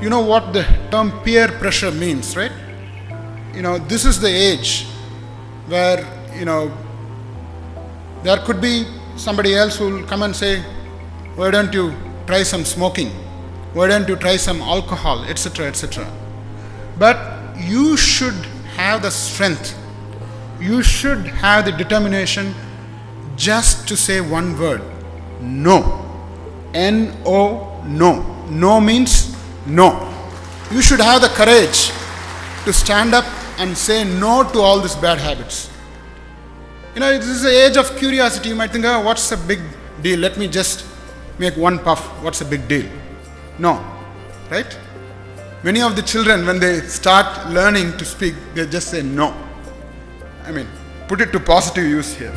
You know what the term peer pressure means, right? This is the age where, there could be somebody else who will come and say, why don't you try some smoking? Why don't you try some alcohol, etc., etc. But you should have the strength. You should have the determination just to say one word. No. N-O, no. No means no. You should have the courage to stand up and say no to all these bad habits. This is the age of curiosity. You might think, what's the big deal? Let me just make one puff. What's the big deal? No. Right? Many of the children, when they start learning to speak, they just say no. Put it to positive use here.